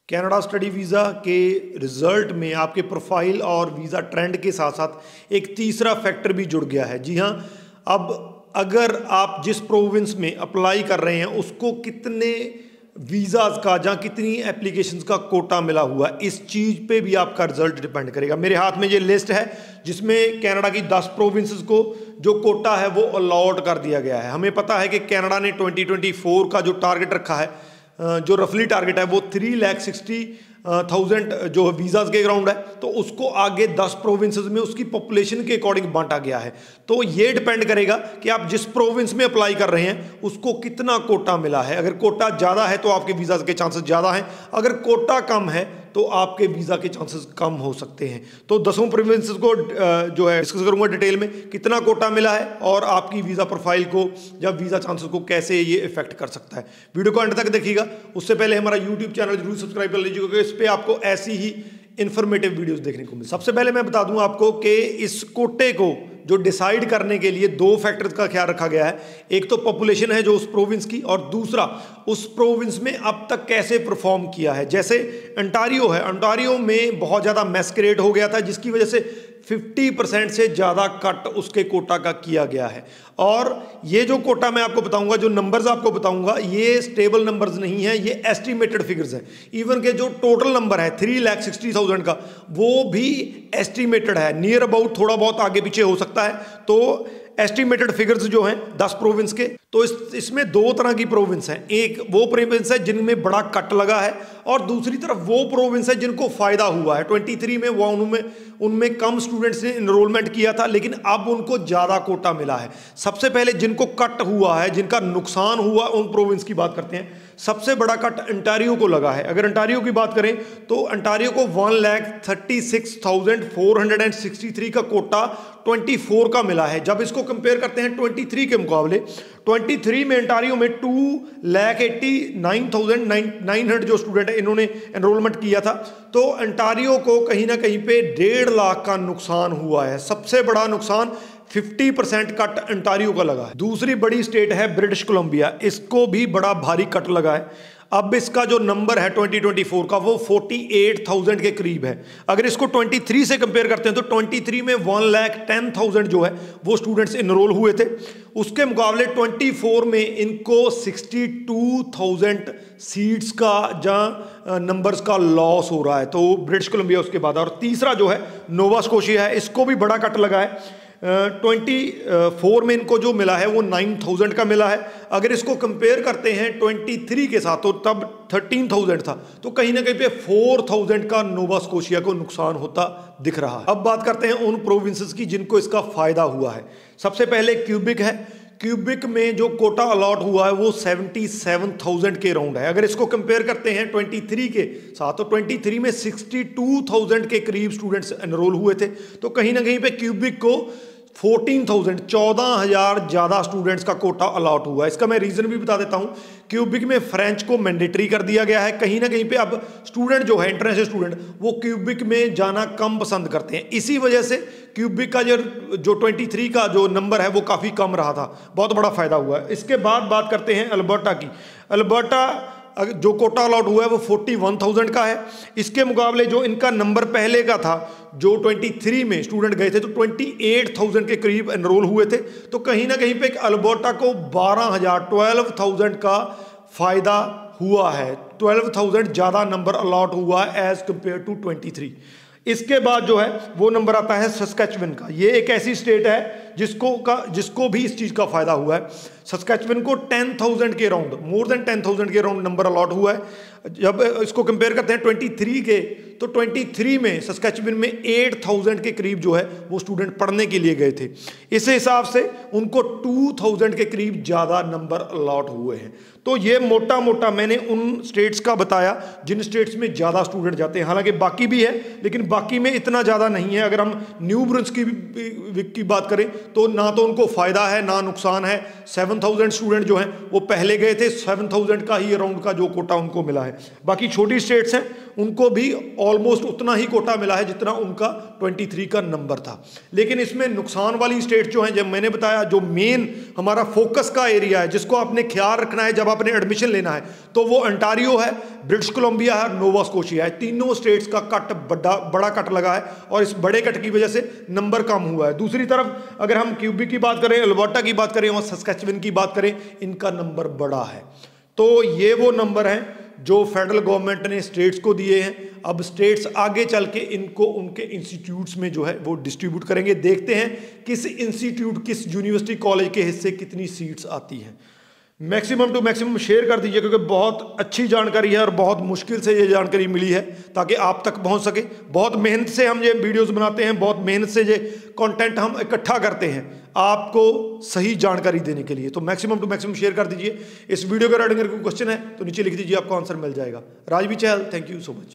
Canada study visa के result में आपके प्रोफाइल और वीज़ा ट्रेंड के साथ साथ एक तीसरा फैक्टर भी जुड़ गया है। जी हाँ, अब अगर आप जिस प्रोविंस में अप्लाई कर रहे हैं उसको कितने वीज़ाज़ का जहाँ कितनी एप्लीकेशंस का कोटा मिला हुआ है, इस चीज़ पे भी आपका रिजल्ट डिपेंड करेगा। मेरे हाथ में ये लिस्ट है जिसमें कनाडा की 10 प्रोविंसेस को जो कोटा है वो अलॉट कर दिया गया है। हमें पता है कि कनाडा ने 2024 का जो टारगेट रखा है, जो रफली टारगेट है वो 3,60,000 जो वीज़ाज़ के ग्राउंड है, तो उसको आगे 10 प्रोविंसेस में उसकी पॉपुलेशन के अकॉर्डिंग बांटा गया है। तो ये डिपेंड करेगा कि आप जिस प्रोविंस में अप्लाई कर रहे हैं उसको कितना कोटा मिला है। अगर कोटा ज़्यादा है तो आपके वीज़ा के चांसेस ज़्यादा हैं, अगर कोटा कम है तो आपके वीज़ा के चांसेस कम हो सकते हैं। तो 10 प्रोविंसेस को जो है डिस्कस करूंगा डिटेल में, कितना कोटा मिला है और आपकी वीज़ा प्रोफाइल को या वीज़ा चांसेस को कैसे ये इफेक्ट कर सकता है। वीडियो को अंत तक देखिएगा। उससे पहले हमारा यूट्यूब चैनल जरूर सब्सक्राइब कर लीजिएगा क्योंकि इस पर आपको ऐसी ही इन्फॉर्मेटिव वीडियोस देखने को मिले। सबसे पहले मैं बता दूं आपको कि इस कोटे को जो डिसाइड करने के लिए 2 फैक्टर्स का ख्याल रखा गया है। एक तो पॉपुलेशन है जो उस प्रोविंस की, और दूसरा उस प्रोविंस में अब तक कैसे परफॉर्म किया है। जैसे अंटारियो है, अंटारियो में बहुत ज़्यादा मैस्करेड हो गया था जिसकी वजह से 50% से ज़्यादा कट उसके कोटा का किया गया है। और ये जो कोटा मैं आपको बताऊंगा, जो नंबर्स आपको बताऊंगा, ये स्टेबल नंबर्स नहीं है, ये एस्टिमेटेड फिगर्स हैं। इवन के जो टोटल नंबर है 3,60,000 का, वो भी एस्टिमेटेड है, नियर अबाउट थोड़ा बहुत आगे पीछे हो सकता है। तो एस्टिमेटेड फिगर्स जो हैं 10 प्रोविंस के, तो इसमें 2 तरह की प्रोविंस हैं। एक वो प्रोविंस है जिनमें बड़ा कट लगा है, और दूसरी तरफ वो प्रोविंस है जिनको फायदा हुआ है। 23 में वो उनमें कम स्टूडेंट्स ने इनरोलमेंट किया था लेकिन अब उनको ज़्यादा कोटा मिला है। सबसे पहले जिनको कट हुआ है, जिनका नुकसान हुआ, उन प्रोविंस की बात करते हैं। सबसे बड़ा कट अंटारियो को लगा है। अगर अंटारियो की बात करें तो अंटारियो को 1,36,463 का कोटा 24 का मिला है। जब इसको कंपेयर करते हैं 23 के मुकाबले, 23 में अंटारियो में 2,89,900 जो स्टूडेंट है इन्होंने एनरोलमेंट किया था। तो अंटारियो को कहीं ना कहीं पे 1.5 लाख का नुकसान हुआ है। सबसे बड़ा नुकसान 50% कट अंटारियो का लगा है। दूसरी बड़ी स्टेट है ब्रिटिश कोलंबिया, इसको भी बड़ा भारी कट लगा है। अब इसका जो नंबर है 2024 का वो 48,000 के करीब है। अगर इसको 23 से कंपेयर करते हैं तो 23 में 1,10,000 जो है वो स्टूडेंट्स इनरोल हुए थे। उसके मुकाबले 24 में इनको 62,000 सीट्स का जहाँ नंबर्स का लॉस हो रहा है। तो ब्रिटिश कोलंबिया उसके बाद, और तीसरा जो है नोवा स्कोशिया है, इसको भी बड़ा कट लगा है। 24 में इनको जो मिला है वो 9,000 का मिला है। अगर इसको कंपेयर करते हैं 23 के साथ तो तब 13,000 था। तो कहीं ना कहीं पे 4,000 का नोवा स्कोशिया को नुकसान होता दिख रहा है। अब बात करते हैं उन प्रोविंसेस की जिनको इसका फायदा हुआ है। सबसे पहले क्यूबिक है। क्यूबिक में जो कोटा अलॉट हुआ है वो 77,000 के राउंड है। अगर इसको कंपेयर करते हैं 23 के साथ तो 23 में 62,000 के करीब स्टूडेंट्स एनरोल हुए थे। तो कहीं ना कहीं पे क्यूबिक को 14,000 ज़्यादा स्टूडेंट्स का कोटा अलॉट हुआ है। इसका मैं रीज़न भी बता देता हूँ। क्यूबिक में फ्रेंच को मैंडेटरी कर दिया गया है। कहीं ना कहीं पे अब स्टूडेंट जो है, इंटरनेशनल स्टूडेंट, वो क्यूबिक में जाना कम पसंद करते हैं। इसी वजह से क्यूबिक का जो 23 का जो नंबर है वो काफ़ी कम रहा था। बहुत बड़ा फ़ायदा हुआ है। इसके बाद बात करते हैं अल्बर्टा की। अल्बर्टा जो कोटा अलॉट हुआ है वो 41,000 का है। इसके मुकाबले जो इनका नंबर पहले का था, जो 23 में स्टूडेंट गए थे, तो 28,000 के करीब एनरोल हुए थे। तो कहीं ना कहीं पे अल्बर्टा को 12,000 का फायदा हुआ है। 12,000 ज़्यादा नंबर अलॉट हुआ है एज कंपेयर टू 23। इसके बाद जो है वो नंबर आता है सस्कैचुअन का। ये एक ऐसी स्टेट है जिसको भी इस चीज़ का फायदा हुआ है। सस्कैचुअन को 10,000 के राउंड, मोर देन 10,000 के राउंड नंबर अलॉट हुआ है। जब इसको कंपेयर करते हैं 23 के, तो 23 में सस्कैचुअन में 8,000 के करीब जो है वो स्टूडेंट पढ़ने के लिए गए थे। इस हिसाब से उनको 2,000 के करीब ज़्यादा नंबर अलॉट हुए हैं। तो ये मोटा मोटा मैंने उन स्टेट्स का बताया जिन स्टेट्स में ज़्यादा स्टूडेंट जाते हैं। हालांकि बाकी भी है लेकिन बाकी में इतना ज़्यादा नहीं है। अगर हम न्यू ब्रुंसविक की बात करें तो ना तो उनको फ़ायदा है ना नुकसान है। 7,000 स्टूडेंट जो हैं वो पहले गए थे, 7,000 का ही अराउंड का जो कोटा उनको मिला है। बाकी छोटी स्टेट्स हैं उनको भी ऑलमोस्ट उतना ही कोटा मिला है जितना उनका 23 का नंबर था। लेकिन इसमें नुकसान वाली स्टेट जो हैं, जब मैंने बताया जो मेन हमारा फोकस का एरिया है जिसको आपने ख्याल रखना है जब आपने एडमिशन लेना है, तो वो अंटारियो है, ब्रिटिश कोलंबिया है, नोवा स्कोशिया है। तीनों स्टेट्स का कट बड़ा कट लगा है और इस बड़े कट की वजह से नंबर कम हुआ है। दूसरी तरफ अगर हम क्यूबेक की बात करें, अल्बर्टा की बात करें और सस्कैचुअन की बात करें, इनका नंबर बड़ा है। तो ये वो नंबर हैं जो फेडरल गवर्नमेंट ने स्टेट्स को दिए हैं। अब स्टेट्स आगे चल के इनको उनके इंस्टीट्यूट्स में जो है वो डिस्ट्रीब्यूट करेंगे। देखते हैं किस इंस्टीट्यूट, किस यूनिवर्सिटी, कॉलेज के हिस्से कितनी सीट्स आती हैं। मैक्सिमम टू मैक्सिमम शेयर कर दीजिए, क्योंकि बहुत अच्छी जानकारी है और बहुत मुश्किल से ये जानकारी मिली है ताकि आप तक पहुंच सके। बहुत मेहनत से हम ये वीडियोस बनाते हैं, बहुत मेहनत से ये कंटेंट हम इकट्ठा करते हैं आपको सही जानकारी देने के लिए। तो मैक्सिमम टू मैक्सिमम शेयर कर दीजिए। इस वीडियो के रिगार्डिंग अगर कोई क्वेश्चन है तो नीचे लिख दीजिए, आपको आंसर मिल जाएगा। राजवी चहल, थैंक यू सो मच।